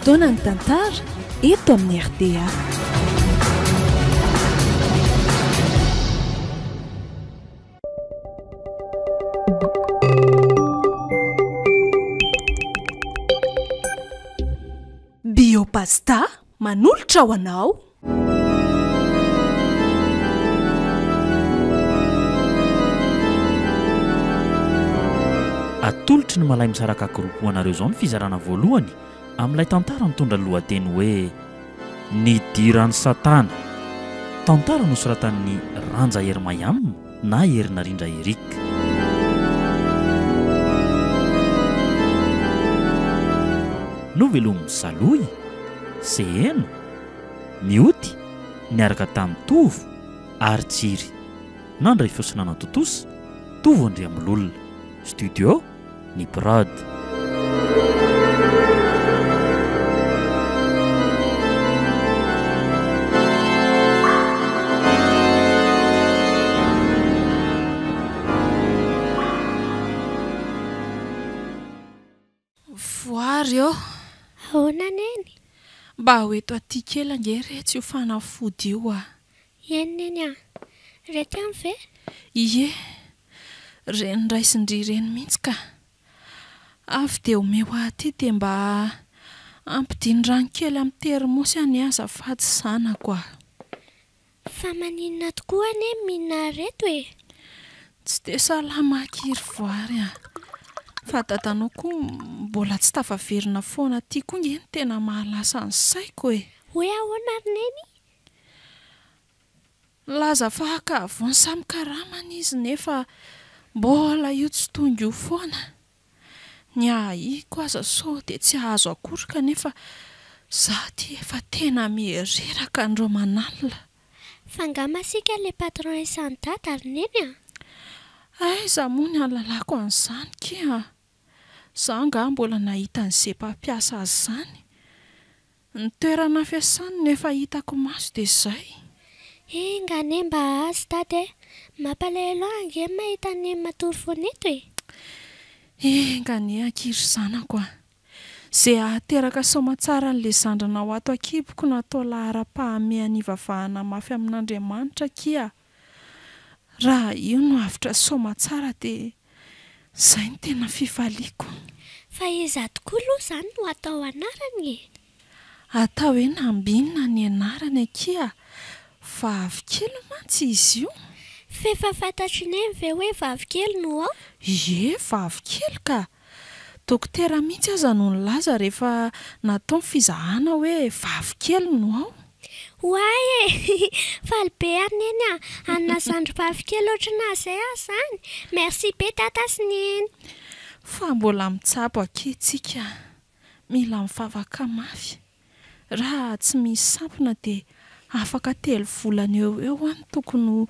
fotoana ny tantara eto amin'ny RDA. Biopasta manolotra ho anao. Atolotry ny malay misaraka akoropoanareo izao ny fizarana voalohany amin'ilay tantara mitondra lohateny hoe ny diran'ny satana. Tantara nosoratan'ny Ranja Hermayam na Herinarindra Erika. Novelomy Saloy, Sehena, Mioty, niaraka tamin'ny Tovo ary Tsiry. Nandray fosinana totosa, Tovo Andriamololona. Studio ny Prod. Voary eo. Ahoana neny? Mba hoeto aty kely angery tsy ho fanafody io a. Eny neny a? Rety amin'ny ve? Ie, reny raisindry reny mihitsy ka. Avy dia omeo aty dia mba ampidin-drano kely amin'ny terimosy any azafady zanako a. Fa maninona tokoa ane mihinana reto e? Tsy dia salama kiry voary a. Fa dadanao koa mbola tsy tafaverina foana aty koa ngeny tena mahalasa ny saiko e. Hoe ahoana ry neny? Laza fa hakavony samy karamana izy nefa mbola io tsy tonga io foana. Ny ahiko aza sao dia tsy ahazo akory kanefa za ty efa tena miereraka andreo manalina. Fa nga masika le patron isan'ny dada ry neny a? Aiza moa ny alalako an'izany kia. Za nga mbola nahita an'izay mpampiasa azy izany. Ny toerana fiasany nefa hitako maso dia izay. Nga ne mba azy dady e. Mampalahelo ange mahita ny matory foana eto e. Nga ne ankiry zanako a. Izay ahateraka soamantsara n'ilay zandranao ato akiboko natao lahara-pahamehan'ny ivavahana mafy amin'Andriamanitra kia. Raha io no avitra soamantsara dia izay ny tena fifaliako. Fa iza tokoa aloha izany no atao anarany e? Atao hoe Nambinina ny anarany kia. Vavikely mantsy izy io. Fefa fantatry ny ve hoe vavikely no ao? Ie, vavikely ka. Dokotera mihitsy aza no nilaza rehefa natao ny fizahana hoe vavikely no ao. Hoay e, faly be ary neny a. Anona zandry vavikely ohatrana izay aho izany. Merci be tata sy neny. Fa mbola mitsabo ankehitrika. Mila mifavaka mafy. Raha tsy misy sampona dia afaka 3 volana eo any tokony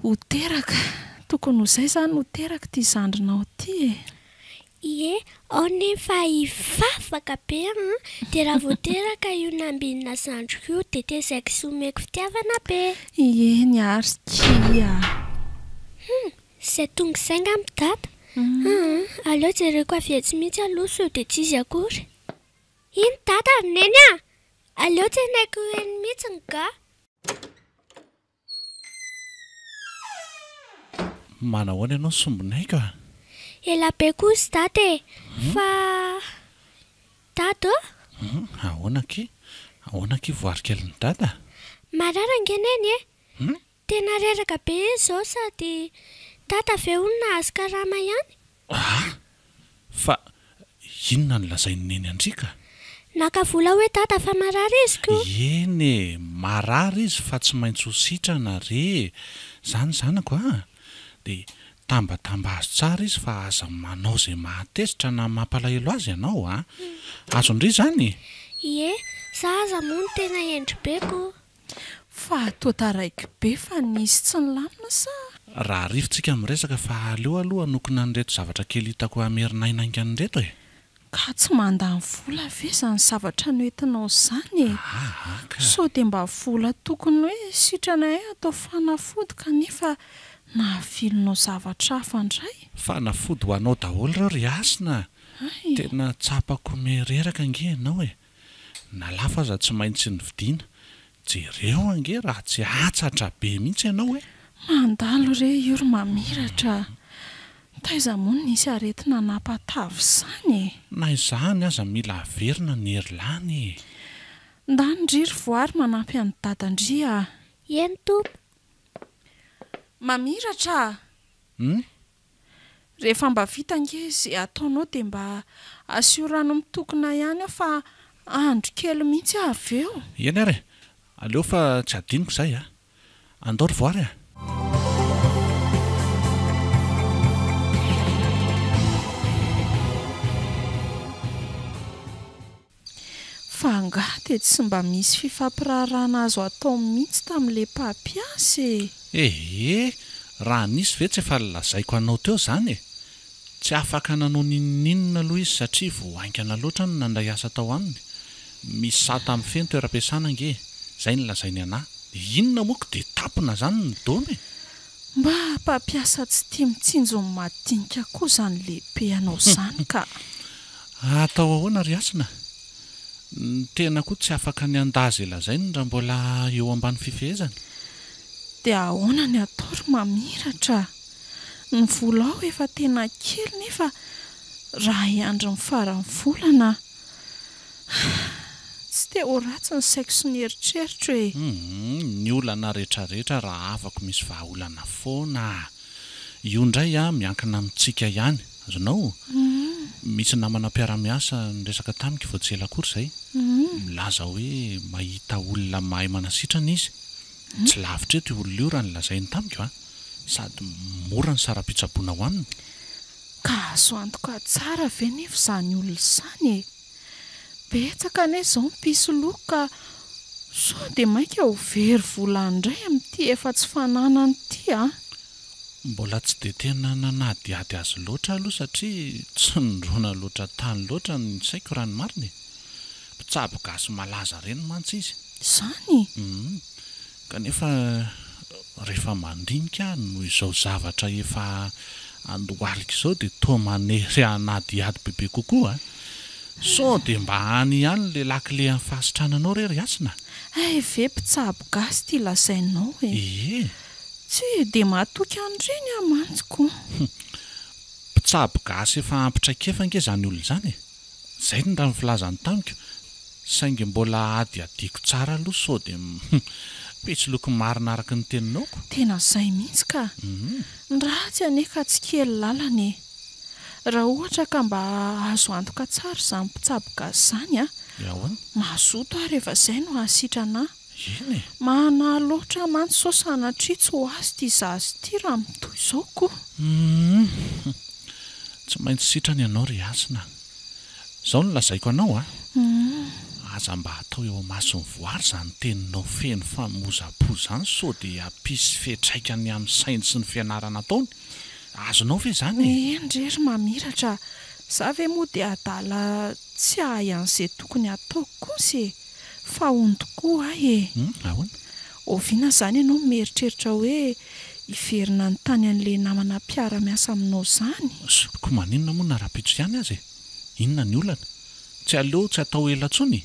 ho teraka. Tokony ho izay izany ho teraka ty zandrinao ty e. Ie, ao nefa hifafaka be dia raha vao teraka io Nambinina zandriko io dia tezaiko sy omeko fitiavana be. Ie, ny ary kia. Izay tonga izay nga amin'ny dada. Aleo jereko avetsy mihitsy aloha sao dia tsy izy akory. Iny dada ry neny a? Aleo tsenaiko eny mihitsy ny ga. Manahoana ianao sombinaiko a? Ela be kosa dada e. Fa dada? Ahoana ki voarikely ny dada? Marara nge neny e. Tena reraka be izy izao sady dada ve olona azo karama ihany? Fa inona no lazainy neny andrika? Nakavola hoe dada fa marary izy ko. Eny, marary izy fa tsy maintsy ho sitrana re. Zany zanako a. Dia tambatamba azy tsara izy fa aza manao izay mahatezitra na mampalahelo azy ianao a. Azo indray zany? Ie, za aza moa ny tena endry beko. Fa toa taraiky be fa nisy tsy nilamina sa? Raha rifontsika miresaka fa aleo aloha anokona an'ireto zavatra kely hitako amerinainanga an'ireto e. Ka tsy mandany vola ve izany zavatra noentinao izany e? Sao dia mba vola tokony hoe sitranay atao fanafody kanefa nahavilonao zavatra hafa indray. Fanafody ho anao daholo ireo ry asina. Tena tsapako mereraka ange ianao e. nalafa aza tsy maintsy ny vidiana jereo ange raha tsy atsatra be mihitsy ianao e. mandalo re io ry mamiratra, taiza moa nisy aretina napatavy izany e. Na izany aza mila averina ny herilany. nda nydriry voary manampy any dadandria. Eny tompo. Mamiratra, rehefa mba vita nge izay ataonao dia mba asio rano mitokona ihany aho fa andro kely mihitsy avy eo. Eny ary aleo fa tsy adiniko izay a, andao ry voary a. Fa angaha dia tsy mba misy fifampirarana azo atao mihitsy tamin'ilay mpampiasa e. Raha nisy ve tsy efa lazaiko anao teo izany e. Tsy afaka nanao ninninona aloha izy satria voaingana loatra no nandray asa tao aminy. Misy sata amin'ny feno toeram-piasana nge, izay no lazainy anahy. Inona moako dia tapona izany ny dome. Mba mpampiasa tsy tia mitsinjo ny madinika koa izany lehibe anao izany ka. Atao ahoana ry asina. Ny tena koa tsy afaka ny andazy lazainy raha mbola eo ambany fifehezana. Dia ahoana ny atao ry mamiratra? Ny vola ao efa tena kely nefa raha hiandry ny faran'ny volana tsy dia ho ratsy ny saiko sy ny eritreritro e. Ny olana rehetrarehetra raha afaka misy vahaolana foana. Io indray miankina amintsika ihany. Azonao? Misy namana mpiara-miasa niresaka tamiko vao tsy ela akory izay. Milaza hoe mahita olona mahay manasitrana izy. Tsy lavitra eto io olona io raha nilazainy tamiko sady mora ny saram-pitsaboana ho aminy. Ka azo antoka tsara ve nefa izany olona izany e. Betsaka anie izao mpisy loka sao dia mainka ho very vola indray amin'ity efa tsy fananany ity a. Mbola tsy dia tena nanadiady azy loatra aloha satria tsy nindroana loatra tany loatra ny saiko raha ny marina. Mpitsabo gasy malaza ireny mantsy izy. Izany? Kanefa rehefa mandinika noho izao zavatra efa andohalika izao dia toa manery anadiady bebe kokoa. Sao dia mba hany ihany ilay lakile amin'ny fahasitrananao rery asina. Ve mpitsabo gasy tia lazainao e. Tsy dia mahatoky an'ireny amantsiko. Mpitsabo gasy efa ampitraikefa nge izany olona izany e. Izay ny raha ny filazany tamiko. Saingy mbola adiadiko tsara aloha sao dia petsy loko marina araka ny teninaoko. Tena izay mihitsy ka. Ratsy anie ka tsy kely lalana e. Raha ohatra ka mba azo antoka tsara izany mpitsabo gasy izany mazoto aho rehefa izay no hasitrana. Mahana loatra mantsy sao sanatria tsy ho azy ity zazy ity raha mitoy izao koa. Tsy maintsy sitrana ianao ry asina. Izao no lazaiko anao aza mba atao eo amason'ny voary izany teninao feno famozapo izany sao dia hampisy fetraikany amin'ny sainy sy ny fianarana ataony. Azonao ve izany e? Endrery mamiratra, za ve moa dia adala tsy ahay an'izay tokony ataoko kosa e. Fa hono tokoa ahy e. Ahoana? Oviana izany ianao mieritreritra hoe hiverina ny tany an'ilay namana mpiara-miasa aminao izany. Koa maninona moa nara-pitso ihany azy e? Inona ny olana? Tsy aleo tsy atao ela intsony.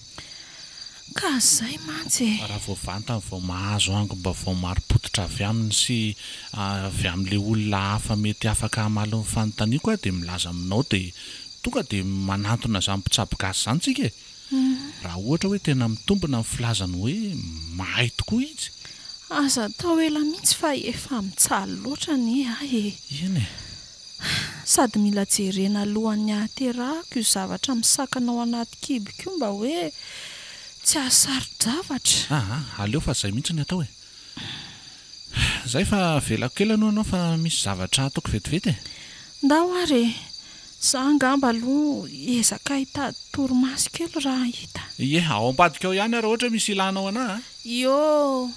Ka izay mantsy e. Raha vao vantany vao mahazo ango mba vao mari-potitra avy aminy sy avy amin'ilay olona hafa mety afaka hamaly ny fanontaniako dia milaza aminao dia tonga dia manantona izany mpitsabo gasy izany tsika e. Raha ohatra hoe tena mitombina amin'ny filazany hoe mahay tokoa izy. Aza atao ela mihitsy fa efa mitsaly loatra anie ahy e. Eny e. Sady mila jerena alohan'ny hahaterahako io zavatra misakana ao anaty kiboko io mba hoe tsy hahasaron-javatra. Aleo fa izay mihitsy ny atao e. Izay fa velako kely aloha anao fa misy zavatra ataoko vetivety e. Ndao ary e. Za angamba aloha ezaka hitady torimaso kely raha hita. Ao ambadika ao ihany raha ohatra misy ilanao anahy. Yo.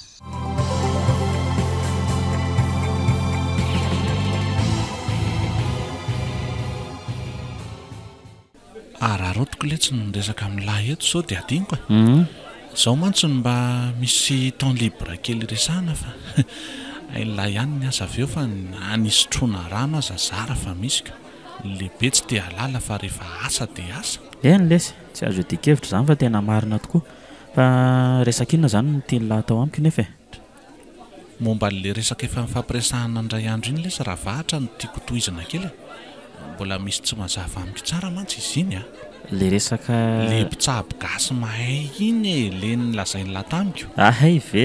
Raharotiko ilay tsy niresaka amin'ny lahy eto sao dia adiniko e. Izao mantsy mba misy temps libre kely resahana fa ilay ihany ny asa avy eo fa anisotroana rano aza zara fa misy ka. Lehibe tsy dia halala fa rehefa asa dia asa. eny lesy tsy azo dikevitra zany fa tena marina tokoa fa resaka inona zany no tiany lahatao amiko nefa momba n'le resaka efa mifampiresahana ndray andro iny lesy raha vahatra no tiako tohizana kely mbola misy tsy mazava amiko tsara mantsy izy iny le resaka le mpitsabo gasy mahay iny le nylazainy latamiko ahay ve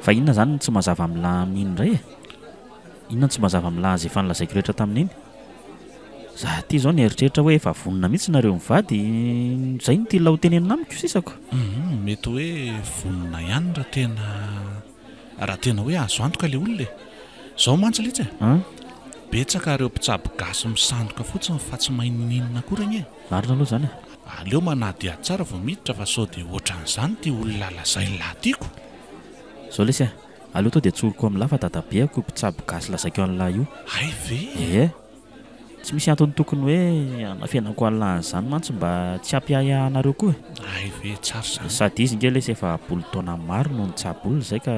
fa inona zany tsy mazava amin'iny indray inona tsy mazava amin'la azy efa nilazaiko rehetra tamin'iny za ty zao nieritreritra hoe efa vonona mihitsy nareo mivady zay no ty la ho tenenina amiko sisako mety hoe vonona ihany raha tena hoe azo antoka le olona zao mantsy letsy betsaka reo mpitsabo gasy misandoka fotsiny fa tsy maininina koa regny marina aloha zany aleo manady ady tsara vao miditra fa sao dia ohatran'izany ty olona lazainy lahatiako zao lesy aleo to dia tsoroko amin'lahy fa dadabeako mpitsabo gasy lazaiko an'lahy io ay ve tsy misy antony tokony hoe anafianako an'lahan'izany mantsy mba tsy hampiahiahanareo koa ay ve tsara zany sady izy nge lesy efa bolo taona maro no nitsabo olona zay ka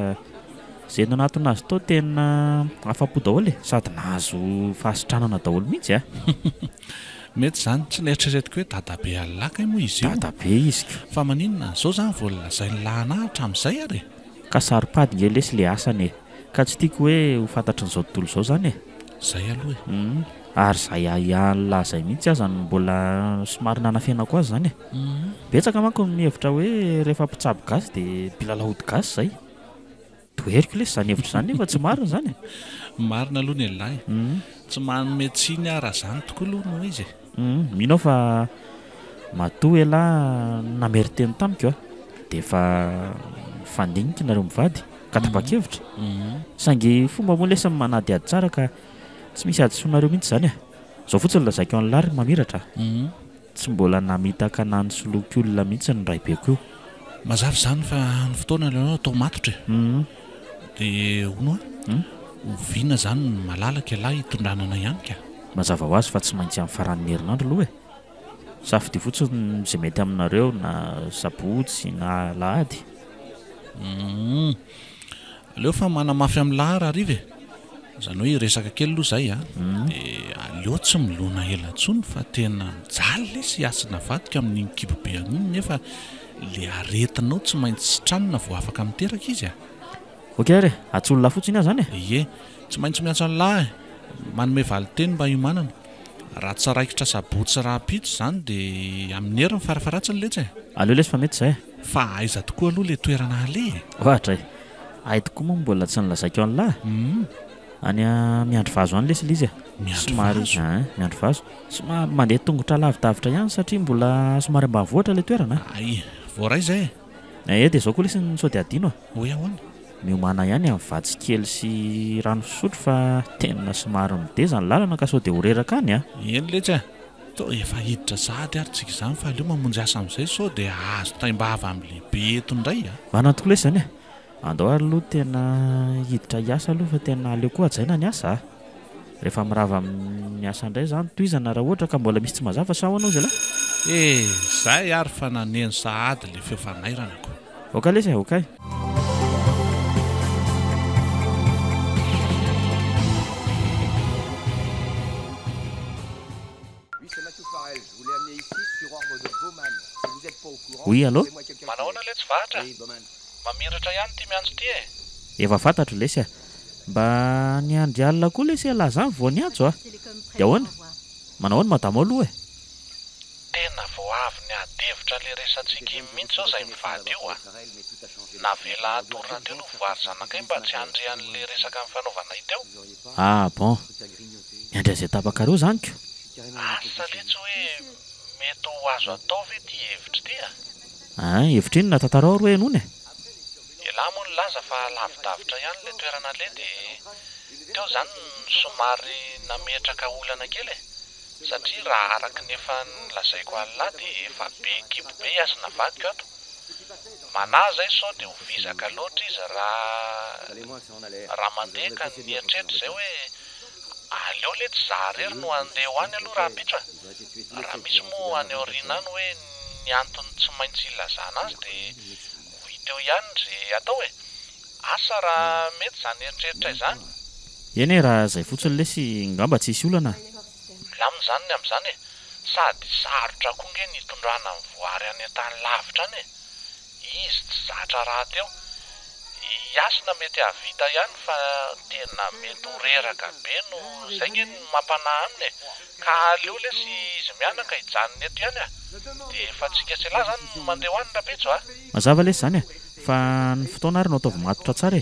zay no anatony azy tao tena afa-po daholo sady nahazo fahasitranana daholo mihitsy mety zany tsy neritreretiko hoe dadabe alaka moa izy io dadabe izyka fa maninona zao zany vola lazainy lahanahitra amin'izay ary ka saripady nge lesy le asany ka tsy tiako hoe ho fantatra n'izao tontolo izao zany zay aloha ary zay ahiahan'lahy zay mihitsy aza ny mbola somary nanafianako azy zany betsaka manko mihevitra hoe rehefa mpitsabo gasy dia mpilalahody gasy zay toeriko lesy zany hevitra zany nefa tsy marina zany marina aloha ny lahy tsy manome tsiny ara zany tokoa aloha no izy minao fa matoa elahy nameriteny tamiko dia efa fandiniky nareo mivady ka tapakevitra sangy fomba moa lesy manady ady tsara ka tsy misy ady sonareo mihitsy zany zao fotsiny lazaiko an'lary mamiratra tsy mbola namitaka nany soloky olona mihitsy ny raibeko io mazava zany fa ny fotoana leanao atao matotra dia ono oviana zany ny malalaka lahy hitondranana ihany ka mazava ho azy fa tsy maintsy amin'ny faran'ny herinandro aloha safidy fotsiny zay mety aminareo na sabotsy na lahady aleo fa manamafy amin'ny lahara ariva zany hoe resaka kely aloha zay dia aleo tsy milona ela ntsony fa tena mijaly lesy hiasina vadika amin'iny kibobe an'iny nefa le aretinao tsy maintsy sitranina vao afaka miteraka izy ok ary atsolona fotsiny ahy zany ie tsy maintsy miantso an'lahy manome valiteny mba hiomanana raha tsaraikitra sabotsy raha pitsy zany dia amin'ny heri ny farafaratsiny letsy aleo lesy fa mety zay fa aiza tokoa aloha le toerana ale ohatra ay tokoa moa mbola tsy nilazaiko an'lahy any miandro vazo any lesy lizy somary miandro vazo somary mandeha tongotra lavidavitra ihany satria mbola somary ambanivohitra le toerana ay voaray zay dia zao koa lesy ny sao dia adino hoe ahoana miomana ihany amin'ny vatsy kely sy rano fisotro fa tena somary mideza ny lalana ka sao dia horeraka any eny letsy to efa hiditra sady ary tsika izany fa aleo mamonjy asa amin'izay sao dia azo taimbava amin'lehibe eto indray vana tokoa lesy zany andao ary aloha tena hiditra hiasa aloha fa tena aleo koa ajaina ny asa rehefa mirava amin'ny asa indray zany toizana raha ohatra ka mbola misy tsy mazava sa hoanao zay lahy zay ary fa naneny sahady le feofanairanako oka lesy okay oy allo manahoana le tsy vahatra mamiratra ihany ty miantso ty efa fantatro lesy mba niandry alina koa lesy lahy zany vao niantso dia ahoana manahoana madamo aloha tena vao avy ny adevitra le resantsika mihitsy zao zay mivady io navela atorina teo aloha vary zanakay mba tsy handrehan'le resaka mifanaovana hiteo bon miandry azay tapakareo zanyko asa letsy hoe mety ho azo atao ve ty hevitra ty hevitra iny natantarao ro hoe enony elahy moa ny laza fa lavidavitra ihany le toerana le dia teo zany somary nametraka olana kely satria raha araka nefa nilazaiko an'lahy dia efa be kibobe hiasina vadika ato manahy zay sao dia ho vizaka loatra izy raha mandeha ka ny eritreritra zay hoe aleo le tsy zaharery no andeha ho any aloha raha pitra raha misy moa any aoriana any hoe ny antony tsy maintsy ilazana azy dia ho hiteo ihany zay atao asa raha mety zany eritreritra izany eny raha zay fotsiny lesy ngamba tsy hisy olana milamina zany ny amin'izany sady sarotra koa nge nitondrana ny voary any an-tany lavitra any izy tsy zatra raha teo iasina mety havita ihany fa tena mety ho reraka be no zay nge ny mampanahy aminy ka aleo lesy izy mianaka hijanony eto ihany dia efa tsika tsy lahy zany mandeha ho any rapetso mazava lesy zany fa ny fotoana ary no ataovy matotra tsara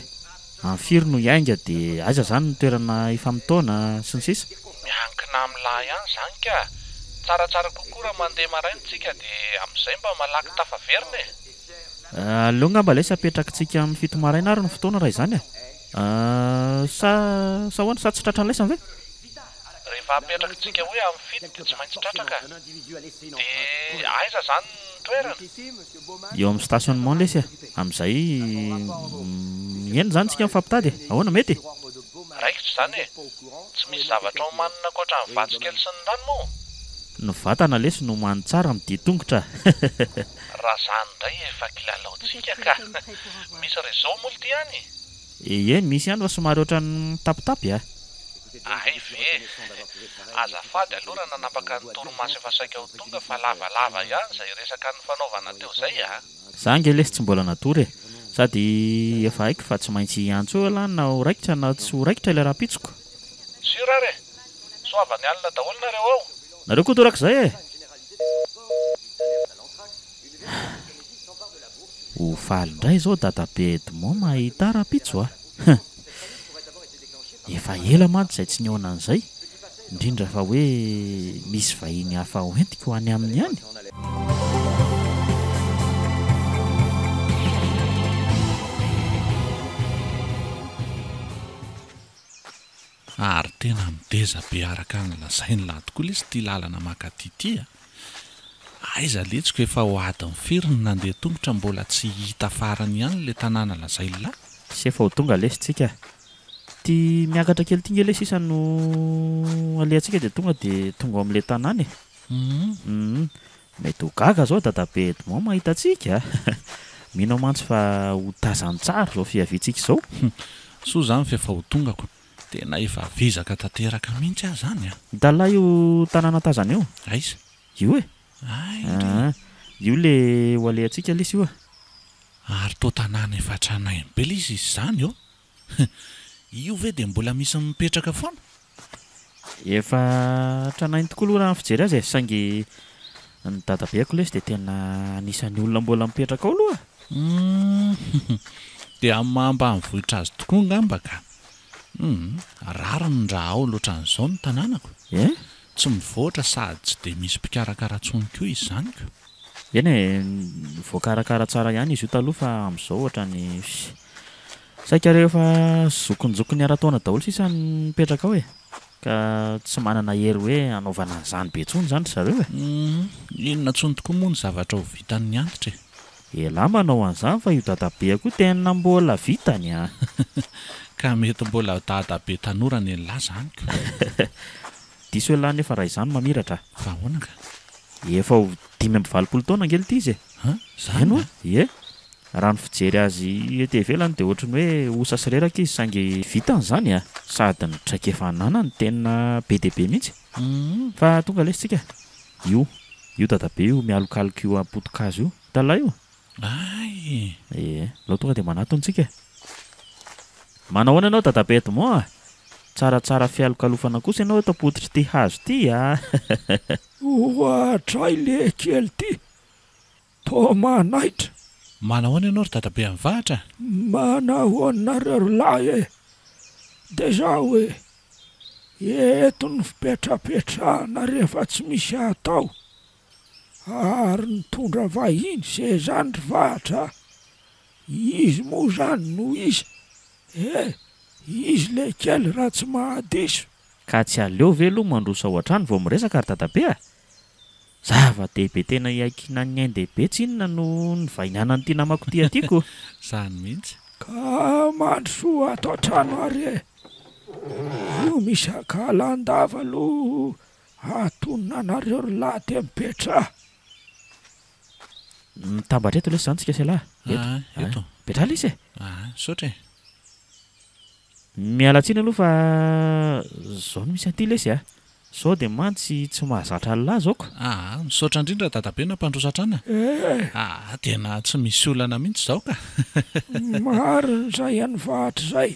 amin'ny firy no iainga dia aiza zany ny toerana ifamitaona sy ny sisa miankina amin'lahy ihany zany ka tsaratsara kokoa raha mandeha maraintsika dia amin'izay mba malaky tafaverina aleo ngamba lesy apetrakintsika amin'ny fito maraina ary ny fotoana raha izany sa hoana sa tsy tratra ny lesany ve rehefa apetrakintsika hoe amin'ny fito dia tsy maintsy tratraka dia aiza zany ny toerana eo amin'ny stationnement lesy amin'izay eny zany tsika mifampitady ahoana mety raikitra zany tsy misy zavatra homanina ankoatra ny vatsikely sy ny rano moa ny vatana lesy no many tsara miditongotra raha zany indray efa kilalaontsika ka misy réseau moa ty ihany eny misy ihany fa somary ohatran'ny tapitapy ay ve azafady aloha raha nanapaka ny torimasy efa saika ho tonga fa lavalava ihany izay resaka ny fanaovana teo zay za nge lesy tsy mbola natory sady efa haiko fa tsy maintsy antso ala na ho raikitra na tsy ho raikitra ilay raha-pitsoko sura re soavany alina daholo nareo ao nareo koa torak'izay ho faly indray zao dadabe Edmond mahita raha-pitso efa ela mantsy izay tsy niona an'izay indrindra fa hoe misy vahiny hafa ho entiko ho any aminy ihany ary tena mideza be araka ny lazay ny lahy tokoa lesy ty lalana makaty aiza letsiko efa ho adiny firy ny nandeha tongotra mbola tsy hita farany ihany le tanàna lazay lahy sy efa ho tonga lesitsika ty miakatra kely tinga lesy isa no alehantsika dia tonga amin'ilay tanàna mety ho gaga zao dadabe Edmond mahita antsika mino mantsy fa ho tazany tsara zao fiaviantsika izao so zany fa efa ho tongako tena efa vizaka tanteraka mihitsy ahy zany dalahy io tanàna tazana io aiza io io le ho alehantsika lesy io ary to tanàna efa tranainy be lesy izy zany io ve dia mbola misy mipetraka foana efa tranainy tokoa aloha raha ny fijery azy saingy ny dadabeako lesy dia tena anisan'ny olona mbola mipetraka ao aloha dia amin'ny mahambany vohitra azy tokoa ngamba ka rariny raha ao loatran'izao ny tanànako tsy mivoatra sady tsy dia misy mpikarakara-tsony koa izy zany ko eny voakarakara tsara ihany izy io taloha fa amin'izao ohatrany saika rehefa zokonjokony ara-taona daholo sisa mipetraka ao ka tsy manana hery hoe anaovana an'izany be tsony zany zareo inona tsony tokoa moa ny zavatra ho vitany antitra elahy manao an'izany fa io dadabe koa tena mbola vitany ka mety mbola dadabe tanora ny lahy zany ko diso elahy nefa raha izany mamiratra fa hoana ka efa ho 5-valopolo taona angely ity izy zany raha ny fijery azy ety ivelany dia ohatrany hoe osa sy reraka izy saingy vitany zany sady ny traikefanana ny tena be dia be mihitsy fa tonga lesitsika io dadabe io mialokaloka io apotokazo io dalahy io lao tonga dia manatontsika manao hoana ianao dadabe Edmond tsaratsara fialokalofana kosa ianao tapotitra ty hazo ty ohatray le kely ty to manaitra manao hoana ianao ry dadabe mivahatra manahoanareo lahy dia za hoe eto ny fipetrapetrahana rehefa tsy misy atao ary nitondra vahiny se zany ry vahatra izy moa zany no izy izy le kely raha tsy mahadiso ka tsy aleo ve aloha mandrosa ao an-trano vao miresaka ary dadabe zava-dehibe tena iakina ny ain-dehibe tsy inona no ny vainanany ty namako ty atiako zany mihitsy ka mandrosoa ato an-trano ary io misakalandava aloha atonina anareo ry lahy dia mipetraha mitambatra eto lesy zany tsika sy lahy eto petraha lesy sotra mialatsiny aloha fa zao no misy an'ity lesy sao dia mantsy tsy mahazatra lazaoko. Misaotra indrindra dadabe nampandrosatrana. Tena tsy misy olana mihitsy izao ka. Marina izay ihany vahatra izay.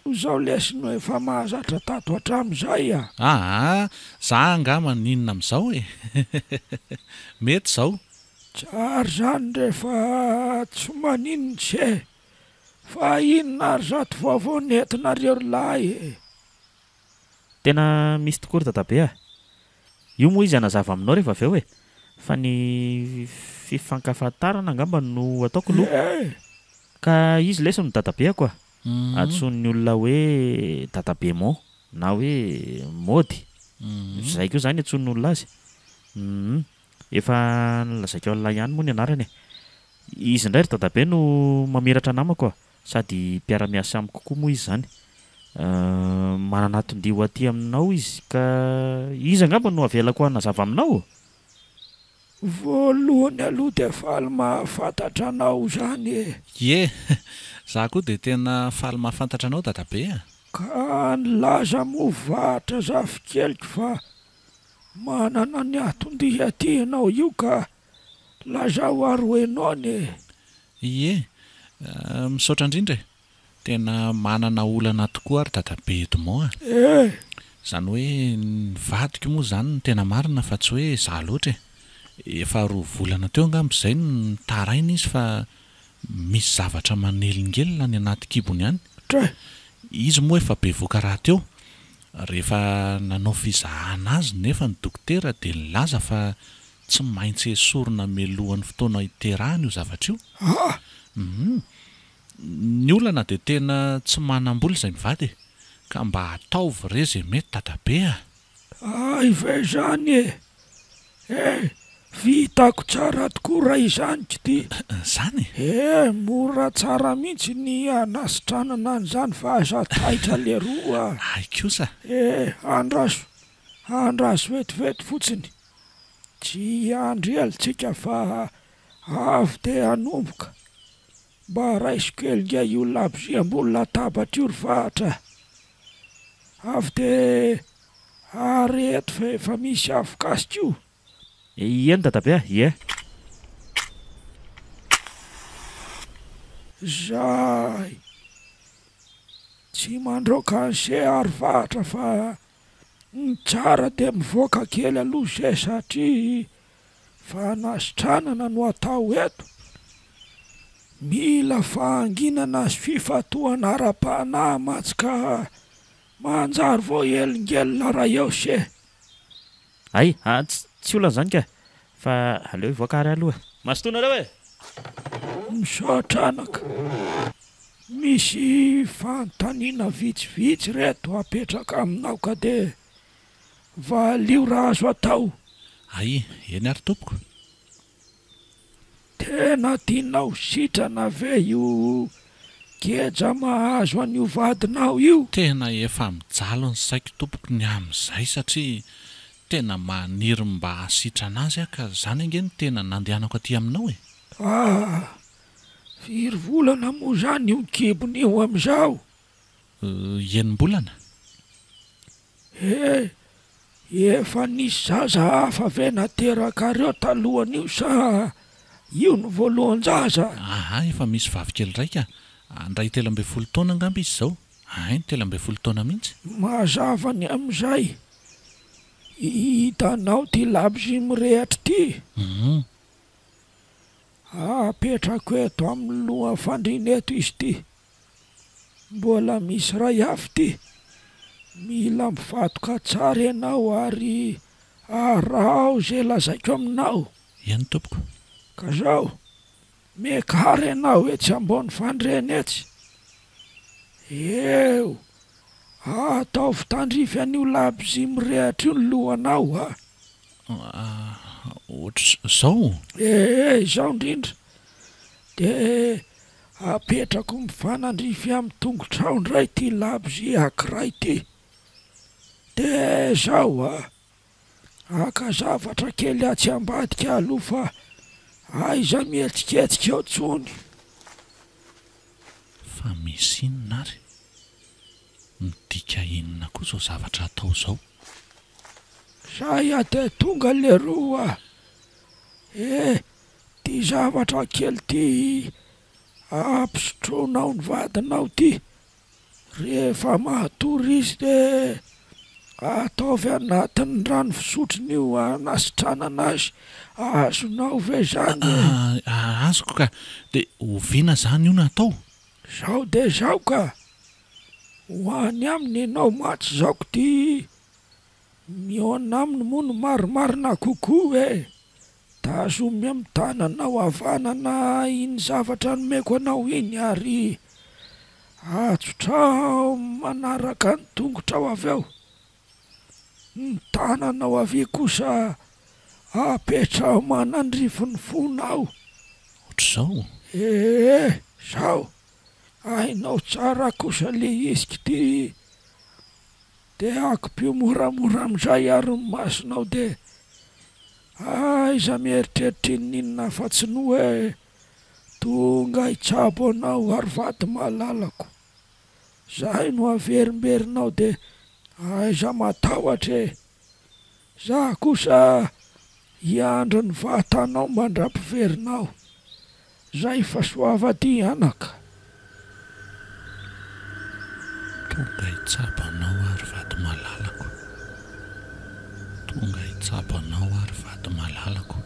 Izao lesiny hoe efa mahazatra tato hatramin'izay za angama ninona amin'izao e. Mety izao. Tsara izany rehefa tsy maninona se. Fa inona ary zato vaovao nentinareo lahy e. Tena misy tokoa ry dadabe io moa izy hanazava aminao rehefa avy eo e. Fa ny fifankafatarana angamba no ataoko aloha. Ka izy lesy no dadabeako Atsony olona hoe dadabe mo na hoe mody. Zay koa zany atsony olona azy. Efa nalazaiko olona ihany moa ny anarany. Izy indray ry dadabe no mamiratra namako sady mpiara-miasa amiko kokoa moa izy zany. Mananatondio aty aminao izy ka izy angamba no avelako hanazava aminao. Voalohany aloha dia faly mahafantatra anao zany e. Za koa dia tena faly mahafantatra anao dadabe Ka nilaza movatra zafikelyko fa manana ny atondihy aty ianao io ka lazao aroenao ny misaotra indrindra tena manana olana tokoa ary dadabe Edmond Zany hoe nivadiko moa zany ny tena marina fa tsy hoe za loatra efa 2 volana teo angamba izay nitaraina izy fa misy zavatra manelingelina ny anaty kibony ihany. Izy moa efa bevoaka raha teo. Rehefa nanao fizahana azy nefa ny dokotera dia nilaza fa tsy maintsy esorina melohan'ny fotoana iterahany io zavatra io. Ny olana dia tena tsy manam-bola izay mivady ka mba ataovy re izay mety dadabe Ay ve zany vitako tsara tokoa raha izany ty. Zany? Mora tsara mihitsy ny anasitranana an'izany fa aza taitra leroa. Ay kosa. Andraso vetivety fotsiny. Tsy andry elitsika fa avy dia hanomboka. Mba raisiko ely io labozia ambony latabatra io ry vahatra. Avy dia areto fa efa misy afokasika io. Eny dadabe Zay tsy mandroaka an'se ary vahatra fa ny tsara dia mivoaka kely aloha se satria fanasitranana no atao eto. Mila fahanginana sy fifatoana ara-panahy matsy ka manjary vao elingelina raha eo se. Ay, tsy olana zany ka fa aleo ivoaka ary aloha. Masotonareo e. Misaotra anaka. Misy fanontaniana vitsivitsy reto apetraka aminao ka dia valio raha azo atao. Ay, eny ary tompoko. Tena tianao sitrana ve io keja mahazo an'io vadinao io? Tena efa mijalo ny saiko tompoko ny amin'izay satria tena maniry mba hasitrana azy ka zany angeny tena nandehanako aty aminao e. Firy volana moa zany io kibony io amin'izao? Enim-bolana. Efa nisy zaza hafa ve nateraka reo talohan'io sa io no voalohany-jaza? Efa misy vavikely raika. Andray 13 taona angamba izy izao. 13 taona mihitsy. Mazava ny amin'izay. Hitanao ty labozia mirehatra ty. Apetrako eto amin'ny loha fandrineto izy ty. Mbola misy ray hafa ty. Mila mivatoka tsara ianao ary arao izay lazaiko aminao. Eny tompoko. Ka zao, mekary ianao etsy ambony fandrena etsy. Atao fitandrify an'io labozia mirehatra io ny lohanao Ohatry izao? Izao indrindra. Dia apetrako mifanandrify amin'ny tongotrao indray ty labozia ankiray ty. Dia izao aka zavatra kely atsy ambadika aloha fa aiza mihetsiketsika eo tsony. Fa misy inona ary? Midika inona koa izao zavatra atao izao? Zay de tonga le roa. Ty zavatra kely ty ampisotroanao ny vadinao ty. Rehefa matory izy de ataovy anatin'ny rano fisotrony io anasitranana azy. Azonao ve zany? Azoko ka. De oviana zany io natao? Zao de zao ka. Hoany aminy ianao matsy zaoko ty. Miona aminy moa no marimarina kokoa e. Tazomy amin'ny tananao havanana iny zavatra nomeko anao iny ary atsotrao manaraka ny tongotrao avy ao. Ny tananao avy kosa apetrao manandrifo ny fonao. Ohatr'izao? Zao. Hainao tsara kosa le isika ty. De akopio moramora am'izay ary ny masonao de aiza mieritreritra inona fa tsy no hoe tonga hitsabo anao ary vady malalako. Zay no averimberinao de aiza matahotra e. Za kosa hiandro ny vatanao mandram-piverinao. Zay fa soava ty anaka. Tonga hitsabo anao ary vady malalako. Tonga hitsabo anao ary vady malalako.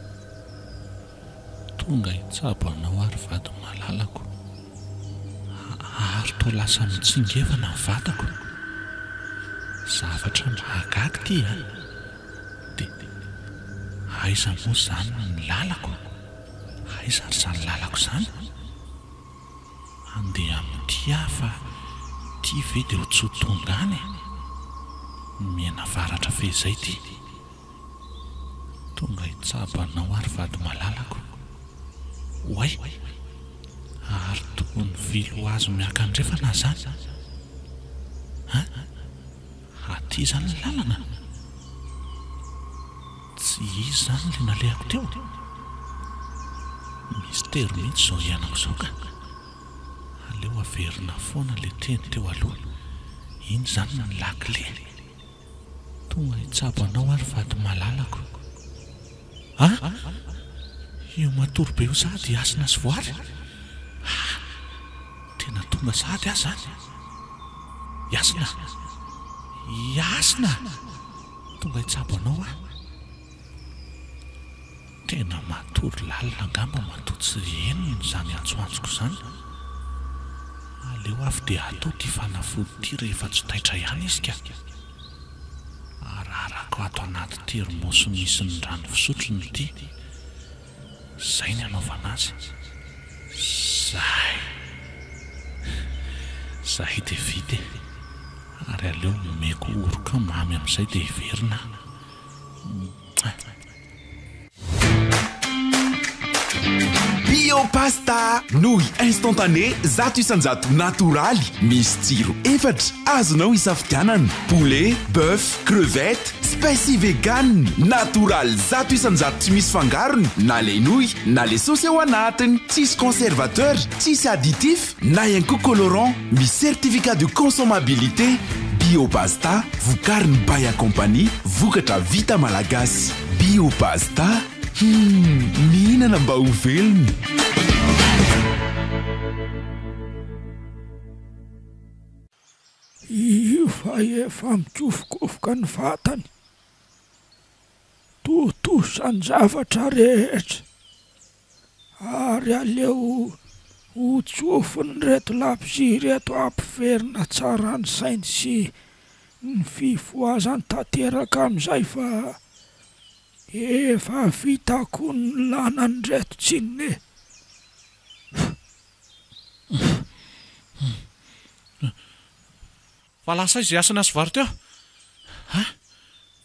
Tonga hitsabo anao ary vady malalako. Ary to lasa mitsingevana ny vatako. Zavatra mahagaga ty a. De aiza moa zany ny lalako? Aiza ry zany lalako zany? Andeha amin'ity fa ty ve de ho tsotongany? Miena varatra fezay ty. Tonga hitsabo anao ary vady malalako. Oay, ary toa ny vilo azo miakandrefana zany. Aty zany ny lalana. Tsy izy zany le nalehako teo. Mystero mihitsy zao ianako zao ka. Aleo averina foana le teny teo aloha. Iny zany ny lakile. Tonga hitsabo anao ary vady malalako. Io matory be io sady asina sy voary. Tena tonga sady azy zany. Iasina. Iasina. Tonga hitsabo anao a. Tena matory lalina angamba matotsy eniny zany antsoantsoko zany. Aleo avy de atao ty fanafody ty rehefa tsy taitra ihany izy ka. Ararako ato anaty termosy misy ny rano fisotrony ty. Zay ny anaovana azy. Zay de vity. Ary aleo meko oroka mamy amin'izay de hiverina. Biopasta nouille instantané zato isanjato natoraly misy tsiro efatra azonao isafidianana. Poulet, bœuf, crevette, spécie vegan natoraly zato isanjato tsy misy fangarony na le nouille na le sauce ao anatiny. Tsisy conservateur, tsisy additif na ihany koa colorant. Misy certificat de consommabilité. Biopasta vokariny Baya Compagnie, vokatra vita malagasy. Biopasta mihinana mba ho velona. Io fa efa mitsofokofoka ny vatany. Totosany zavatra rehetra. Ary aleo ho tsofony reto labozy reto ampiverina tsara ny sainy sy ny fifoazany tanteraka amin'izay fa efa vitako ny lanany reto tsinone. Fa lasa izy asana sy vary teo.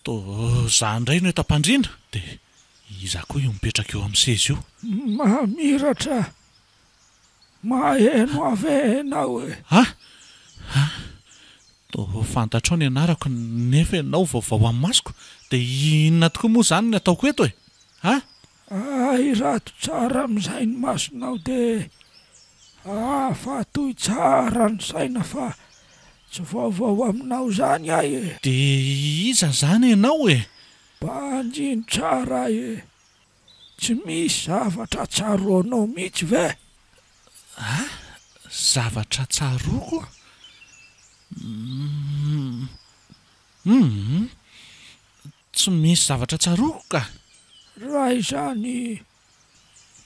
To za indray no etam-pandrina. De iza koa io mipetraka eo amin'ny seza io. Mamiratra. Maheno avenao e. To fantatrao ny anarako nefa ianao vaovao amin'ny masoko. De inona tokoa moa zany ny ataoko eto e? Ay, rato tsara amin'izay ny masonao de afatoy tsara ny saina fa tsy vaovao aminao zany ay e. De iza zany ianao e? Banjiny tsara tsy misy zavatra tsaroanao mihitsy ve? Zavatra tsaroko? Tsy misy zavatra tsaroko ka. Raha izany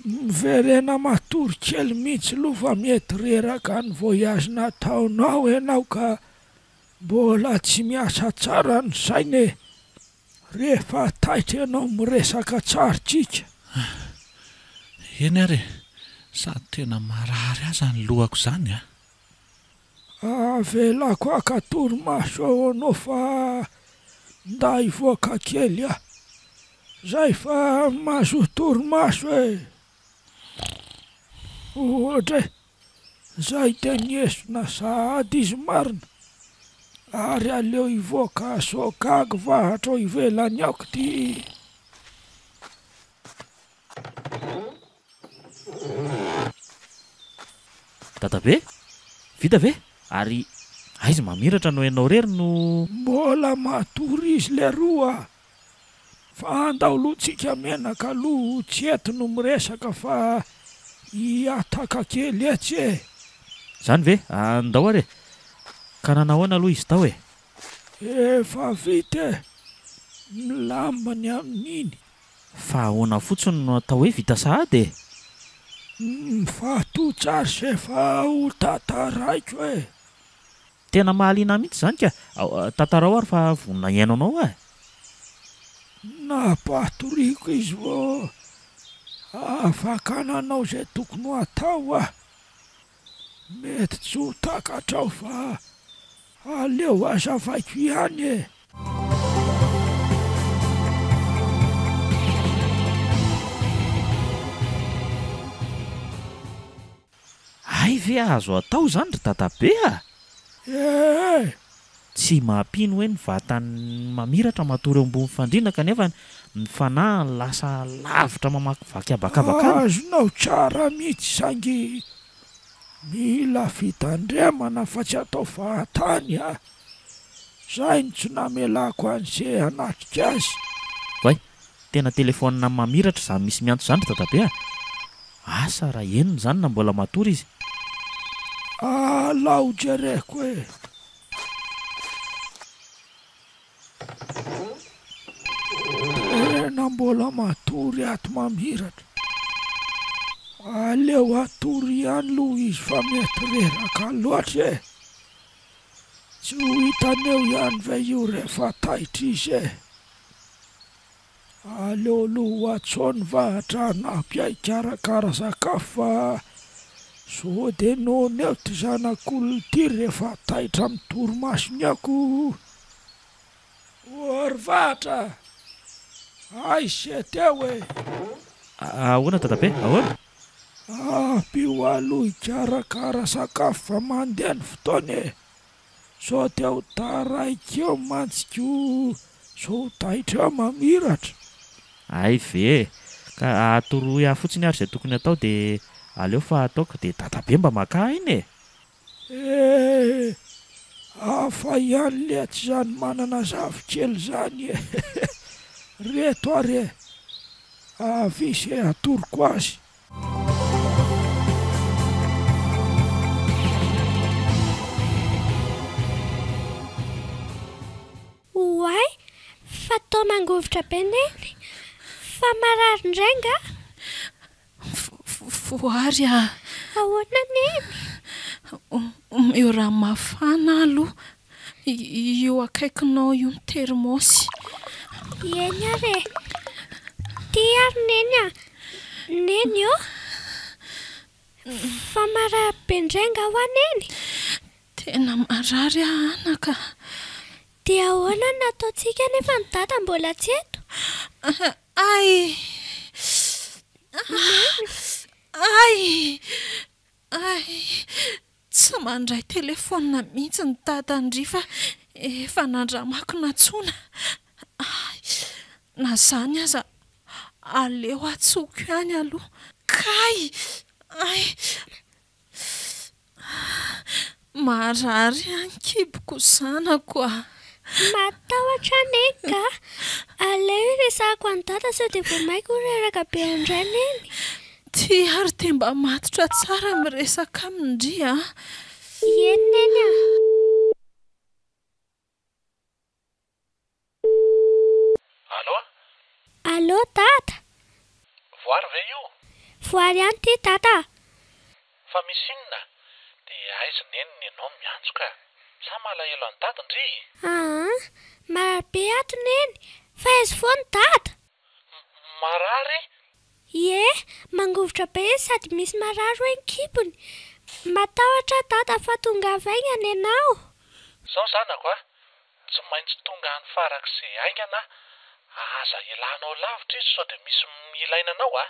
miverena matory kely mihitsy aloha fa mety reraka ny voyage nataonao ianao ka mbola tsy miasa tsara ny saina rehefa taitra ianao miresaka tsaritsika. Eny ary, sady tena marary aza ny lohako izany a. Avelako akatorimaso ao anao fa nda hivoaka kely a. Zay fa mahazo torimaso ohatra zay tenyesona sahady izy marina ary aleo hivoaka sokagy vahatra ao ivelany aoko ty. Dadabe, vita ve? Ary aiza mamiratra no ianao rery no... Mbola matory izy le roa fa andaolotsika menaka aloha tsy eto no miresaka fa hiataka kely etsy Zany ve? Andao ary ka nanahoana aloha izy tao efa vita milambany amin'iny. Fa ahoana fotsiny no atao hoe vita sahady Mifatotsary se fa ho tataraiko Tena mahaliana mihitsy zany ka. Tantarao ary fa vonona iainanao napatoriako izy vo afaka nanao zay tokony ho atao mety tsy ho takatra ao fa aleo azavaiko ihany Ay ve azo atao zany ry dadabe Tsy mampino hoe ny vatany mamiratra matory eo ambony fandriana kanefa ny fanahy lasa lavitra mamakivaky abakabaka. Azonao tsara mihitsy sangy mila fitandremana fa tsy atao fahatany Zay ny tsy namelako an'izay anatrika azy. Way, tena telefonina mamiratra izany misy miantso izany ry dadabe Asa raha enony zany na mbola matory izy. Lao jereko tena mbola matory ato mamiratra. Aleo atory ihany aloha izy fa mety reraka loatra Tsy ho hitaneo ihany ve io rehefa taitra izy Aleo aloha atsoany vahatra hanampy ahy karakara sakafo fa sao dia noneo ty zanak'olona ty rehefa taitra amin'ny torimasony ako. Ory vahatra, aiza teo Ahoana dadabe? Ahoana? Ampio aloha hikarakara sakafo fa mandeha ny fotoana sao dia ho taraiky eo mantsika sao taitra eo mamiratra. Ay ve, ka atoroy ahy fotsiny ary izay tokony atao dia aleo fa ataoko dia dadabe mba maka iny hafa ihany le tsy zany manana zavikely zany reto ary avisy atoroko azy. Oay, fatao mangovitra be neny. Fa marary ndrainga? Voary Ahoana neny? Io raha mafana aloha io akaikinao io ny termosy. Eny ary ty ary neny Neny fa marary be ndrainga ho neny. Tena marary anaka. Dia ahoana nataontsika nefa ny dada mbola tsy eto? Ay tsy mandray telefona mihitsy ny dadandry fa efa nandramako natsona. Na zany aza aleo atsoko ihany aloha kay. Marary ankiboko zanako Matahotra neny ka ilay hoe resahako any dada sao dia vao maiko reraka be andray neny. ty ary te mba matotra tsara miresaka amindry a. Eny neny a. Allô tata. Voary ve io? Voary ihany ty tata. Fa misy inona? Dia aiza neniny ianao miantso ka? Sa malahelo any dada ndry? Marabe ato neny. Fa aiza foana tata? Marary? Ie, mangovotra be izy sady misy marary hoe nkipony. Matahotra tata fa tonga avaingana ianao. Zao zanako a, tsy maintsy tonga any farak'izay aingana. Aza ilanao lavitra izy sao dia misy ilainanao a.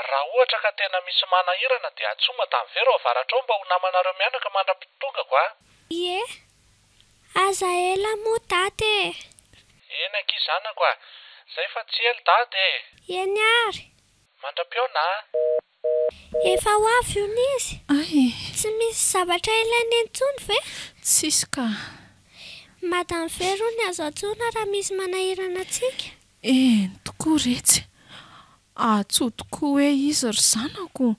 Raha ohatra ka tena misy manahirana dia atsoma tamin'vero avaratra ao mba ho namanareo mianaka mandra-pitongako a. Ie, aza ela moa tate. Eny anky zanako a, zay fa tsy ela dady e. Eny ary. Mandram-piona a. Efa ho avy io izy. Ay, Tsy misy zavatra ilaina intsony ve? tsisy ka. Madame Vero ny azo antsoina raha misy manahirana antsika. Tokoa retsy. Atsoa tokoa hoe izy ry zanako.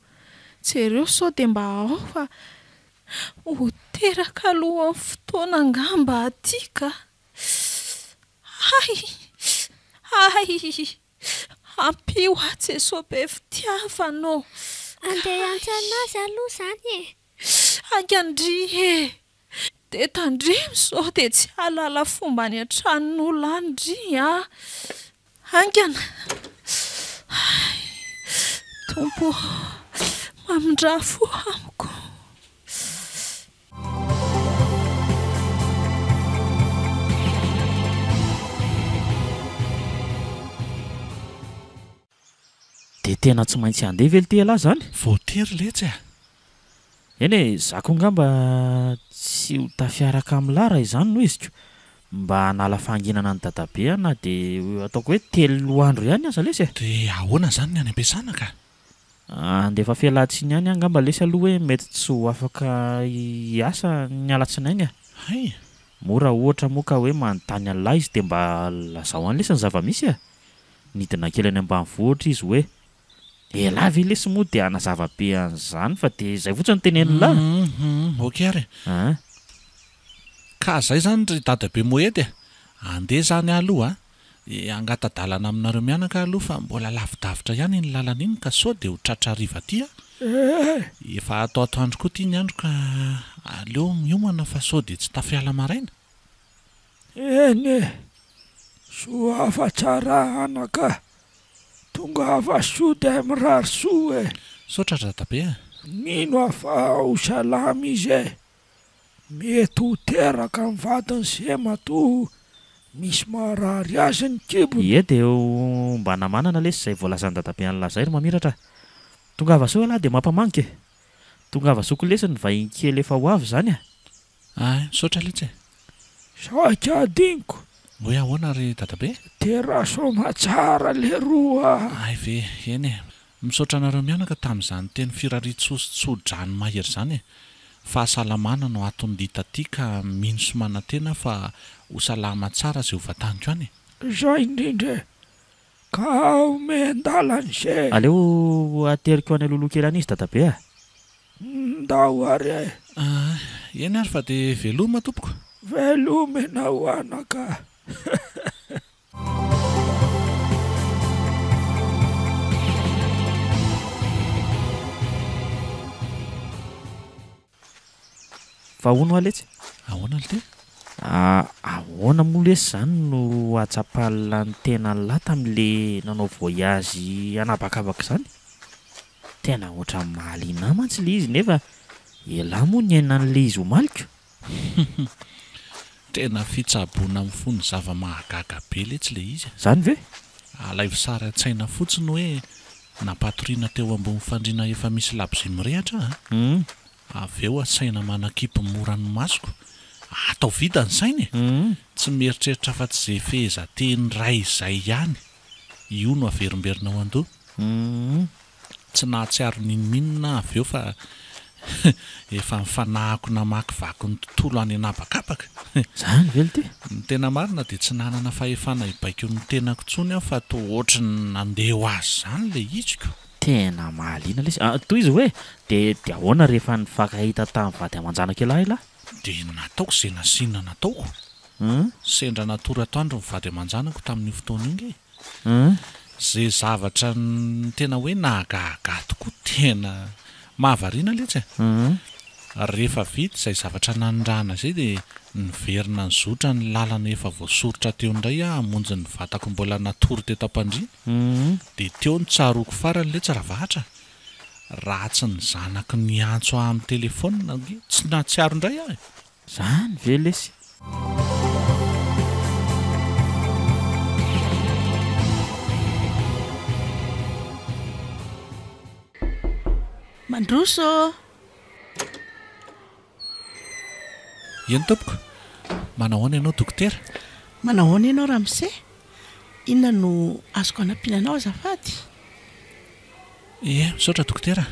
Jereo sao dia mba ao fa ho teraka aloha amin'ny fotoana angamba aty ka. Ay, ampio a Jesosy be fitiavanao. Andeha antsana azy aloha izany e. Angandry e. Dia tandremo sao dia tsy halala fomba ny an-tranon'olona andry a. Angana. Tompo, mamindrafo amiko. dia tena tsy maintsy handeha vely ty alahy zany. Voatery letsy a. Eny e, zako ngamba tsy ho tafiaraka amin'ny lara izany no iziko mba hanala fahanginana ny dadabe na dia ataoko hoe 3 andro ihany aza lesy e. Dia ahoana zany ny any am-piasana ka? Andefa fialatsiny ihany angamba lesy aloha hoe mety tsy ho afaka hiasa ny alatsinainy a. Hay, mora ohatra moa ka hoe manontany an'lahy izy dia mba lazao any lesy ny zava-misy a. Nidina kely any ambanivohitra izy hoe elavy lesy moa dia anazava be an'izany fa dia izay fotsiny teneniny lahy. Ok ary. Ka zay zany ry dadabe Moedy andeha zany aloha angatadalana aminareo mianaka aloha fa mbola lavidavitra ihany ny lalana iny ka sao dia ho tratra hariva aty a. Efa atao atoandro koa ity ny andro ka aleo miomana fa sao dia tsy tafiala maraina. Eny soa afa tsara anaka. Tonga afa soa dia mirary soa e. Saotra dadabe a. Nino afa ho salamy izy e. Mety ho teraka amin'ny vatany sy matoa misy marary azy ny kibony. Ie dia mba namanana lesy izay voalazany dadabe an'lazay ry mamiratra. Tonga avasoa lahy dia mampamanika e. Tonga avasoako lesy ny vahiny kely efa ho avy zany a. Ay, saotra letsy e. Saika adiniko. Hoe ahoana ry dadabe? Tera soma tsara le roa. Ay ve, eny e. Misaotra anareo mianaka tamin'izany teny firaritsodrany mahery zany e. Fahasalamana no atony dita aty ka mino somana tena fa ho salama tsara izay ho vataniko any. Zay indrindra. Ka omendalany izay. Aleo ateriko any aloloha kely any izy dadabe a. Ndao ary e. Eny ary fa dia veloma tompoko. Velomena ho anaka. Fa hono aletsy. Ahoana le ty? Ahoana moa lesy zany no atsapalina ny tena lahy tamin'le nanao voyage anabakabaka izany. Tena ohatran'ny mahaliana mantsy le izy nefa elahy moa ny aina an'le izy ho malika. Tena fitsaboana amin'ny fony zava-mahagaga be letsy le izy. Zany ve? Alaivo sary an-tsaina fotsiny hoe nampatoriana teo ambony fandriana efa misy labozia mirehatra a. Avy eo asaina manakipy moran'ny masoko. Atao vida ny sainy e. Tsy mieritreritra fa tsy izay fehezanteny ray izay ihany. Io no averimberina ao an-doha. Tsy nahatsiaro ninoninona avy eo fa efa mifanahako namaky vaky ny tontolo any anabakabaka. Zany velo ty. Ny tena marina dia tsy nanana fahefana hibaiko ny tenako tsony aho fa toa ohatry ny nandeha ho azy zany le hitsiko. Tena mahaliana lesy. Toy izy hoe dia ahoana rehefa nifankahita tamin'ny vady aman-janaka lahy lahy? Dia nataoko izay nasiana nataoko. Sendra natory atoandro ny vady aman-janako tamin'ny fotoana iny. Zay zavatra tena hoe nahagaga tokoa, tena mahavariana letsy. Rehefa vita izay zavatra nanondrahana izay dia niverina ny zotra ny lalana efa voasorotra teo indray hamonjy ny vatako mbola natory teto am-pandriana. Dia teo ny tsaroako farany letsy ravahatra. Ratsy ny zanako ny antso amin'ny telefônina tsy natsiaro indray aho. Zany ve lesy. Mandroso. Eny tompoko, manahoana ianao dokotera? Manahoana ianao Ramose? Inona no azoko anampiana anao azafady? Misaotra dokotera.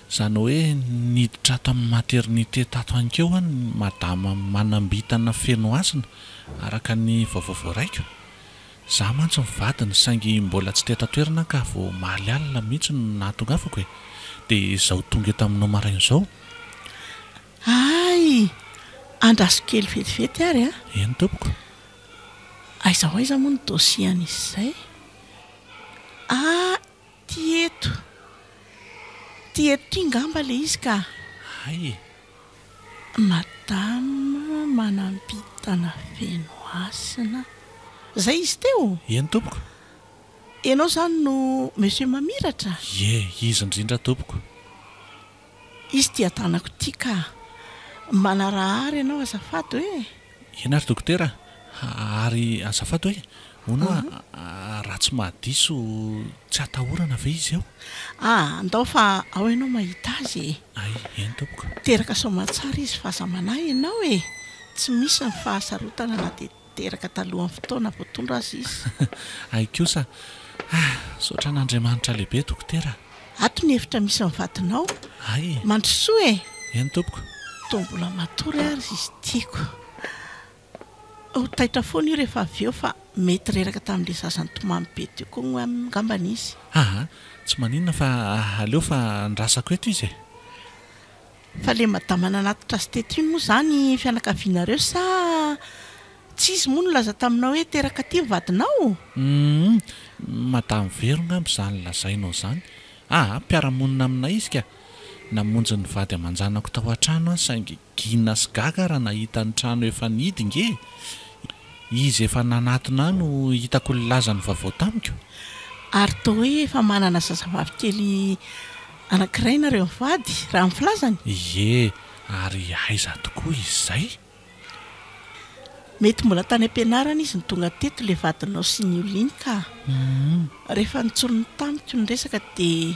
Izany hoe niditra tamin'ny maternité tato ankeo ny madama manambitana feno asina araka ny vaovao voaraiko. Za mantsy mivadiny saingy mbola tsy tetatoerana ka vao maly alina mihitsy no nahatongafako e. Dia izaho tonga eto aminao maraina izao. Ay, andraso kely vetivety ary a? Eny tompoko. Aiza ho aiza moa ny dosie an'izay? Tieto ingamba le izy ka. Ay. Madama manambitana feno asina. Zay izy teo? Eny tompoko. Ianao zany no monsieur mamiratra? Izy indrindra tompoko. Izy tia tanako tia ka. Manarahary ianao azafady hoe? Ena ary dokotera, ary azafady hoe hono raha tsy mahadiso tsy atahorana ve izy eo? Andao fa ao ianao mahita azy. Ay, eny tompoko. Teraka somatsara izy fa aza manahy ianao e. Tsy misy ny fahasarotana na dia teraka talohan'ny fotoana voatondra azy izy. Ay kosa, saotra n'Andriamanitra lehibe dokotera. Ato ny hevitra misy mivadinao. Ay. Mandrosoa e. Eny tompoko. Tombola matory ary izy tiako. Taitra foana io rehefa avy eo fa mety reraka tamin'ilay zazany tomamy be teo koa no angambany izy. Tsy maninona fa aleo fa ndrasako eto izy e. Fa le madama nanatitra azy teto iny moa zany fianakavianareo sa tsy izy moa no laza taminao hoe teraka ty vadinao? Madama verona izany lazainao zany. Mpiaramonina aminay izy ka. Namonjy ny vady aman-janako tao an-trano saingy gina sy gaga raha nahita ny trano efa nidy nge. Izy efa nanatona no hitako laza ny vaovao tamiko. Ary toa hoe efa manana zazavavy kely anankiray nareo mivady raha mifilazany? Ary aiza tokoa izay. Mety mbola tany am-pianarana izy ny tonga teto le vadinao sy ny olona iny ka. Rehefa nitsorony tamiko ny resaka dia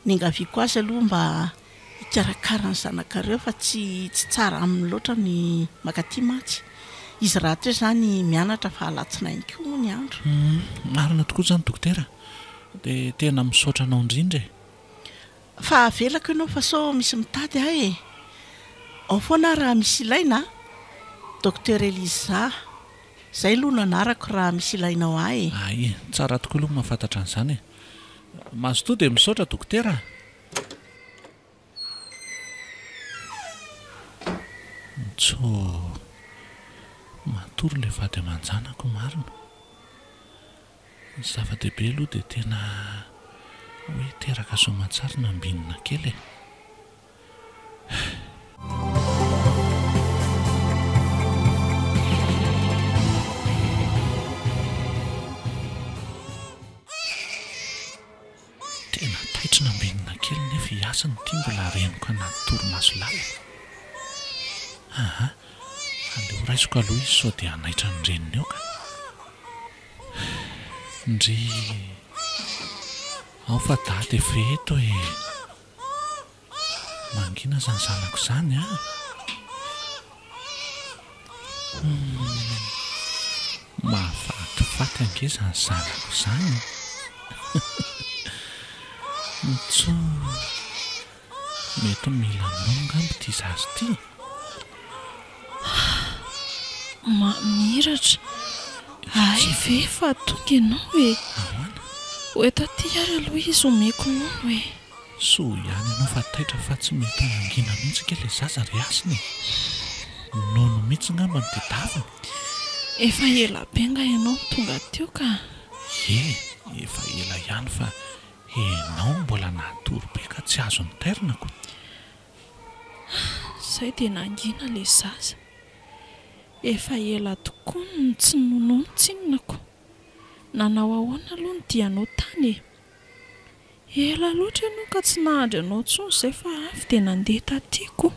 ningaviako azy aloha mba hikarakara ny zanakareo fa tsy tsara amin'ny loatra ny makaty matsy. Izy raha teo zany mianatra fa halatsina ihany koa ny andro. Marina tokoa zany dokotera. Dia tena misaotra anao indrindra e. Fa avelako ianao fa sao misy mitady ahy e. Ao foana raha misy ilaina. Docteur Eliza. Zay aloha no anarako raha misy ilainao ahy. Ay, tsara tokoa aloha mahafantatra an'izany e. Maso toa dia misaotra dokotera. Matory ilay vady aman-janako marina. Ny zava-dehibe aloha dia tena hoe teraka soamantsara nambinina kely e. Tena taitra nambinina kely nefa hiasa ny tia mbola reniko anaty torimaso lala. Aleo raisiko aloha izy sao dia hanaitra ny reniny eo ka. Ndry ao fa dady efa eto e. Mangina zany zanako zany mahafatifaty ange zany zanako zany. mety mila nongamba ty zazy ty miratra ay ve fa tonga ianao hoe hoe taty ary aloha izy omeko nono hoe so ihany ianao fa taitra fa tsy mety mangina mihitsy ke le zaza ry asiny nono mihitsy ngamba ny tedaviny efa ela benga ianao tonga teo ka efa ela ihany fa enao mbola natory be ka tsy azo ny ternako zay dia nangina le zaza efa ela tokoa ny tsy nonono tsinonako nanao ahoana aloha ny dianao tany ela loatra ianao ka tsy nahandry anao tsony izay fa avy dia nandeha tatyako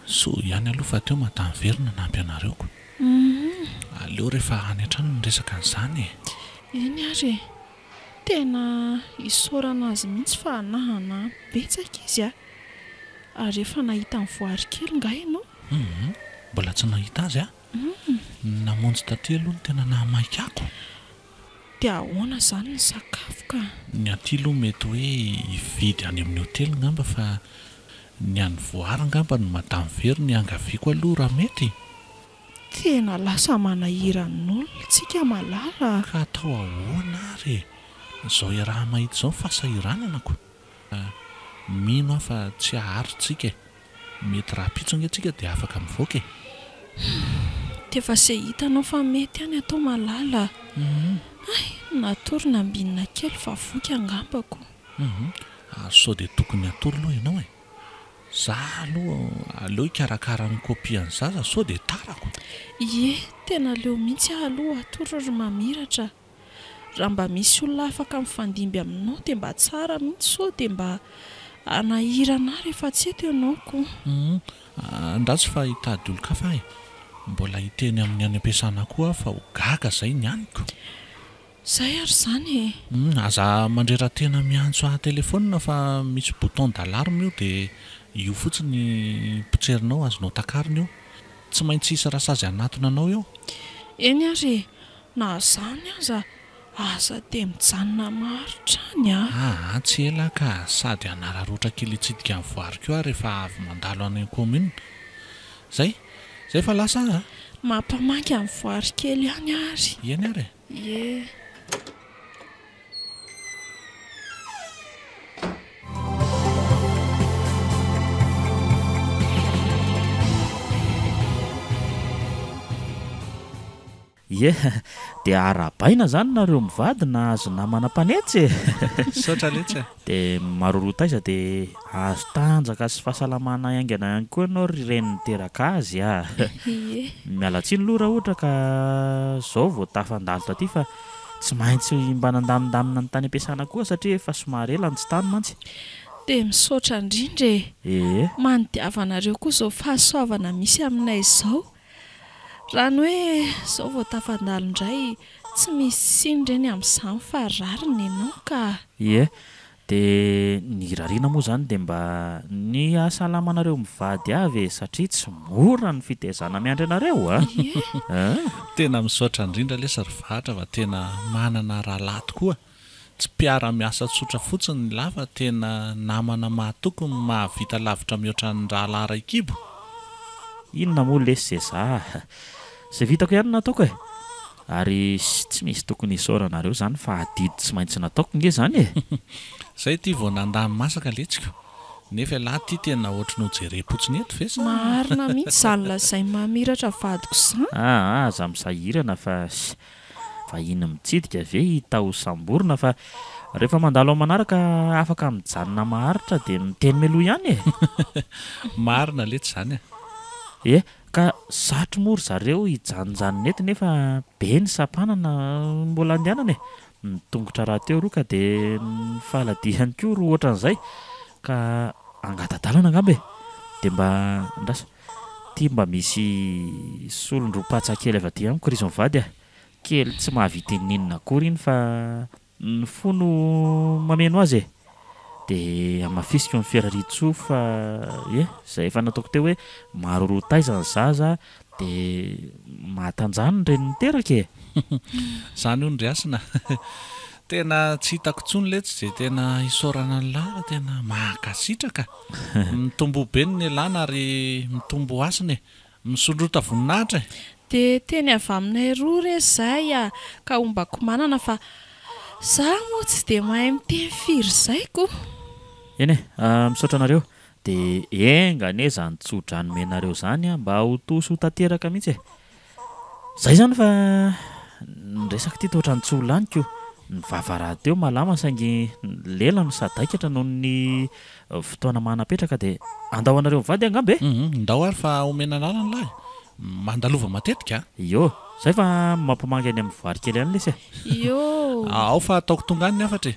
so ihany aloha fa teo matanverina nampy anareoko aleo rehefa any an-trano ny resaka an'izany eny ary tena isaorana azy mihitsy fa nahana betsaka izy ary efa nahita ny voary kely nga ianao mbola tsy nahita azy namonjy taty aloha ny tena nahamaikako dia ahoana izany ny sakafo ka ny aty aloha mety hoe hividy any amin'ny hotely ngamba fa ny any voary ngamba ny madamy very ny angaviako aloha raha mety tena lasa manahiran'olona tsika malala ka atao ahoana ary izao raha mahita izao fahasahirananako mino aho fa tsy aharytsika mety raha pitsonga atsika dia afaka mivoaka tefa se hitanao fa mety any atao malala ay natory nambinina kely fa voky angambako sao dia tokony atory aloha ianao za aloha aleo hikarakara ny kopia ny zaza sao dia tarako tena leo mihitsy aloha atory ry mamiratra raha mba misy olona afaka mifandimby aminao dia mba tsara mihitsy sao dia mba anahirana rehefa tsy eto ianaoko andratsy fa hitady olo-kafa mbola hiteny amin'ny any am-piasana koa fa ho gaga izay ny aniko zay ary izany aza mandrera-tena miantso telefona fa misy bouton d'alarme io dia io fotsiny pitrerinao azonao takariny io tsy maintsy isy rasazy anatona anao eo eny ary na zany aza dia mijanona maharotrany tsy ela ka sady anararoatra kely hitsidika amin'ny voariko eo rehefa avy mandalo any commune zay fa lasa mampamangy amin'ny voary kely ihany ary eny ary dia arabaina zany nareo mivady na azo namana mpanetsy saotra letsy dia marorotaiza dia azo tanjaka sy fahasalamana aingana ihany koa ianao ry reniny teraka azy mialatsiny aloha raha ohatra ka zao vao tafandalo taty fa tsy maintsy mba nandamindamina ny tany ampiasana koa satria efa somary ela ny tsy tany mantsy dia misaotra indrindra manodiavanareo koa izao fahasoavana misy aminay izao raha ny hoe izao vao tafandalo indray tsy misy sinireny amin'izany fa rariny ianao ka dia ny rariana moa izany dia mba ny ahasalamanareo mivady avy satria tsy mora ny fitaizana miandry anareo tena misaotra indrindra lesa ry vahatra fa tena manana rahalahy tokoa tsy mpiara-miasa tsotra fotsiny ny lava tena namana mahatoko ny mahavita lavitra mihoatra ny rahalahy ray kibo inona moa lesy zay izay vitako ihany nataoko ary tsy misy tokony isaoranareo zany fa adidy tsy maintsy nataoko nge zany zay ty vao nandamy masaka letsiko nefa lahy ty tena ohatrany hojerepotsiny eto ve marina mihitsy zany lazay mamiratra vadiko izany za misahirana fa iny mitsidika ve hitao samborina fa rehefa mandalo manaraka afaka mijanona maharitra dia miteny meloha ihany marina letsy zany ka satro mory zareo hijanonjanona eto nefa be ny sampanana mbola andehanana nitongotra raha teo roa ka dia ny fahaladihany koa ro ohatran'izay ka angatadalana angamba dia mba ndrasa ty mba misy solondro-patsa kely avy aty amiko rizon vady kely tsy mahavita ninona akory iny fa ny fono mameno azy dia amafisika ny fiararitsoa fa zay efa nataoko teo hoe marorotaiza ny zaza dia mahatanjany reny niteraka zany io ndry asina tena tsy hitako tsony letsy zay tena isorana ny lara tena mahakasitraka mitombo be ny elana ary mitombo asiny misondrota voninahitra dia teny avy aminay roa re izay ka ombako manana fa za moa tsy dia mahay miteny firy izayko eny misaotra anareo dia engane zany tsodrany menareo zany mba ho toso ho tanteraka mihitsy zay zany fa nyresaka ty toatra ny tsola aniko ny vavaraha teo malama saingy lela no sadaikatra noho ny fotoana manapetraka dia andao anareo mivady angambe ndao ary fa omena anarany lahy mandalova matetika io zay fa mampimangy any amin'ny vary kely any lesy io ao fa ataoko tonga any afatra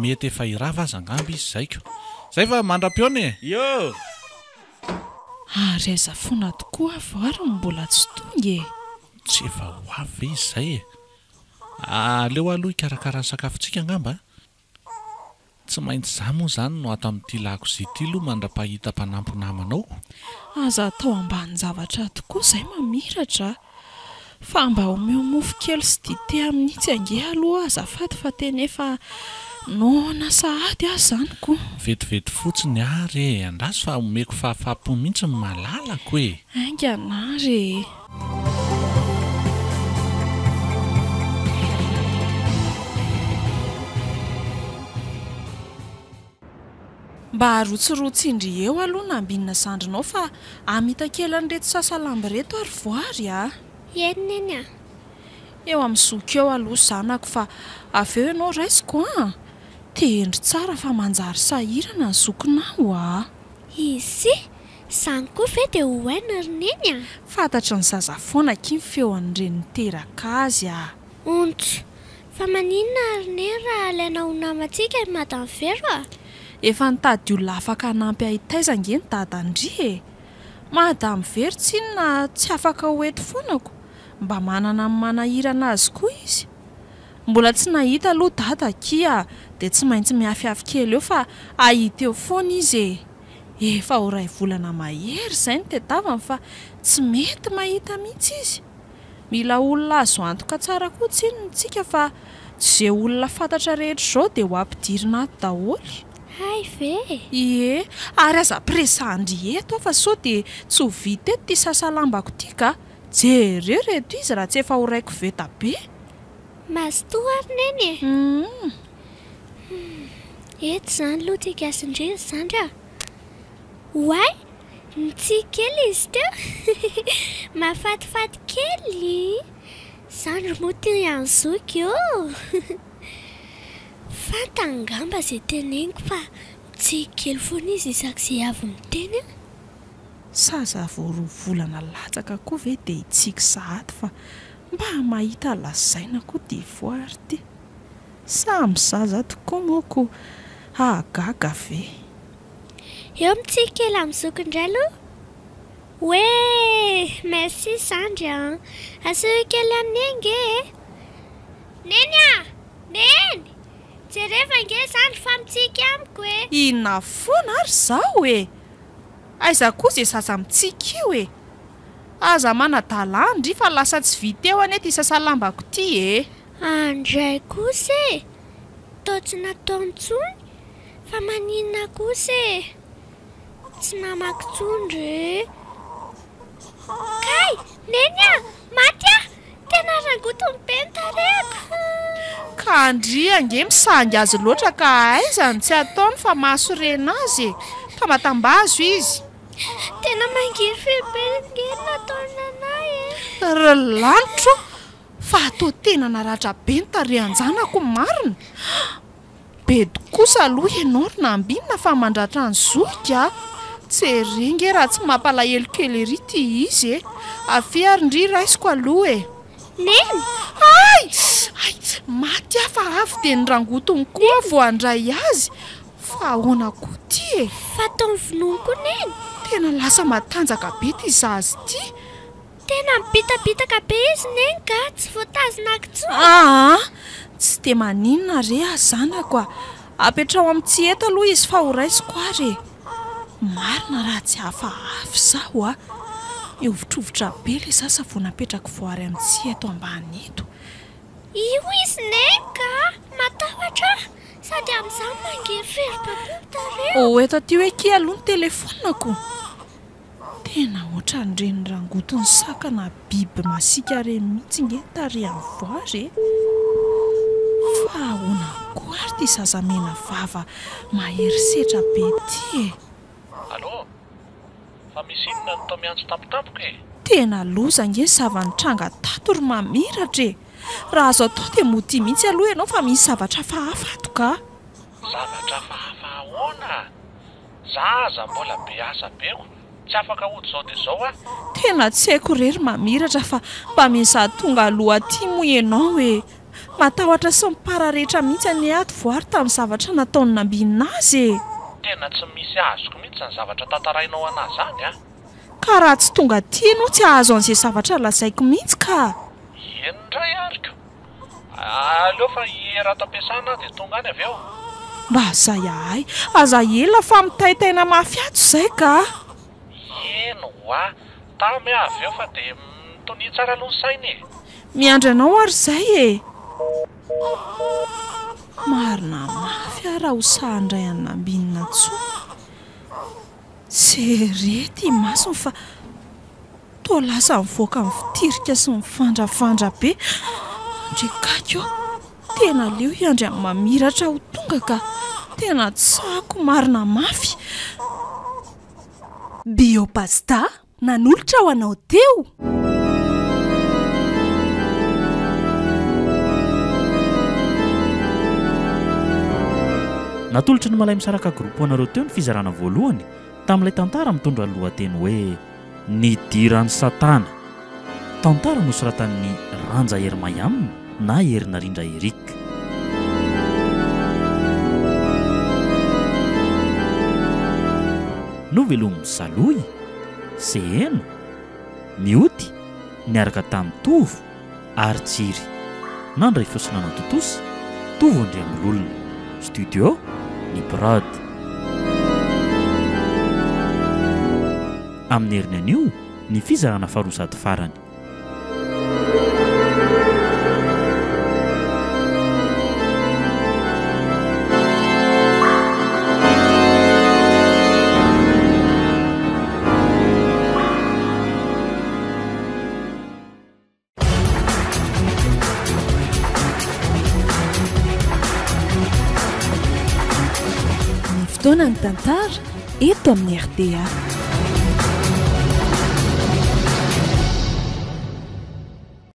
mety efa irava aza angamby izy zaiko zay fa mandra-pione io reza fona tokoa vary mbola tsy tonga tsy efa ho avy izy zay aleo aloha ikarakara ny sakafontsika angamba tsy maintsy za moa zany no ato amin'ity lakozia ity aloha mandra-pahita mpanampy namanao aza atao ambany zavatra tokoa izay mamiratra fa mba omeo mofo kely sy dite amin'itsy ange aloha azafady fa tena efa nona sahady azy zanyko vetivety fotsiny ary andraso fa omeko fahafapo mihitsy ny malalako ainganary mba harotsirotsy indry eo aloha nambinina sandrinao fa amita kely an'ireto sasalamby reto ary voary Eny eny eo amin'ny zoky eo aloha zanako fa avy eo ianao raisiko tendry tsara fa manjary sahirana ny zokinao Izy zany koa ve dia ho aina rineny fantatry ny zaza foana kiny feo an'ireny niteraka azy Ontso fa maninona rine raha alaina ho namantsika ny madamy Vero efa nitady olona afaka hanampy ahitaizange ny dadandry madamy Vero tsy inona tsy afaka hoeto foanako mba manana ny manahirana azy koa izy mbola tsy nahita aloha dada kia dia tsy maintsy miafiafy kely eo fa ahita eo foana izy efa ho ray volana mahery izay ny tedavany fa tsy mety mahita mihitsy izy mila olona azo antoka tsara koa tsinontsika fa tsy izay olona fantatra rehetra izao dia ho ampidirina ato daholy Hay ve ie ary aza presandry eto fa sao dia tsy ho vita eto ty sasalambako ty ka jereo reto izy raha tsy efa ho raiko veta be mazotoa rineny eto zany aloha tia gasindreny zandry Why? Tsy kely izy teo mahafatifaty kely Sandro moa tia anzoky fantangamba izay teneniko fa tsy kely foana izy isak'izay avy miteny saza voaroa volana latsaka koa ve dia itsika sahady fa mba mahita lazaina koa dia voary ty samy zaza tokoa moako ahagaga ve eo mitsika kely amin'ny zokindray aloha Hoe merci Sandry aseho kely amin'ny ange Neny Neny jereva nge Sandry fa mitsika amiko inona foana ary zaho aiza koa izay zaza mitsika io aza manadalandry fa lasa tsy vita eo ane ty sasalambako ty andray kosa tao tsy nataony tsony fa maninona kosa tsy namaky tsondry kay neny maty tena rangotony be nitareko ka andry ange misangy azy loatra ka aizany tsy ataony fa mahasorena azy ka matambazo izy tena mangiry filibelingery nataonanay lanitro fa atao tena naratra be nitareanjanako marina bedo kosa aloha ianao ry nambinina fa mandratra ny zoky tsy renge raha tsy mampalahelo kely ery ty izy avy ary ndry raisiko aloha neny ay maty fa avy dia ny rangotony koa voandray azy fa ahoana koa ty fa taony vononiko neny tena lasa matanjaka be ty zazy ty tena mibitabitaka be izy neny ka tsy voatazona kitso tsy dia maninona re azanako apetrao amin'ny tsy eto aloha izy fa ho raisiko ary marina raha tsy hafaafy zaho eovitrovotra be le sasa vao napetraka voary amin'ny tsy eto ambany eto io izy nenka matahotra sady amin'izany mangevery-pamotareo. Eto aty hoe ki aloha ny telefonako. Tena ohatran'ireny rangotony saka na biby masika reny mihitsy nge tary amin'ny voary. Fa ahoana koa ary ty zazamena vava maherisetra be ty. Allô? Fa misy inona no tao miantso tampotampoka e? Tena loza nge zava-nitranga tato ry mamiratra e. Raha azo atao dia mody mihitsy aloha ianao fa misy zavatra hafahafa ato ka. Zavatra hafahafa ahoana? Zaza mbola be asa beko, tsy afaka hody zao dia zao ah. Tena tsy haiko rery mamiratra fa mba mizaha tonga aloha aty moa ianao e. Matahotra sy mipara rehetra mihitsy any ato voary tamin'ny zavatra nataony nambinina azy e. Tena tsy misy azoko mihitsy ny zavatra tantarainao anazy zany ah. Ka raha tsy tonga aty ianao tsy ahazo an'izay zavatra lazaiko mihitsy ka. Enindray ariko. Aleo fa hierato am-piasana dia tonga any avy eo. Mba zay ahay, aza ela fa mitaitaina mafy ato izay ka. Eno ah, tamy avy eo fa dia mitonia tsara aloha ny sainy e. Miandry anao ary izay e. Marina mafy raha ho sahandray any nambinina tsoa. Serety masony fa toa lasa mivoaka amin'ny fitirika sy mifandrafandra be. Andrekako tena leo iandry amin'ny mamiratra ho tonga ka tena tsako marina mafy. Biopasta nanolotra ho anao teo. Natolotra ny malay misaraka groupe anareo teo ny fizarana voalohany tamin'ilay tantara mitondra ny lohateny hoe Nidiran'ny Satana. Tantara nosoratan'ny Ranja Hermayam na Herinarindra Eric. Novelomy Saloy, Seheno, Miody, niaraka tamin'ny Tovo ary Tsiry. Nandray fiosinana Totosa, Tovo Andriamololona. Studio ny Prod. Amin'ny heriny anio ny fizarana farosady farany. Fotoana ny tantara eto amin'ny RDA.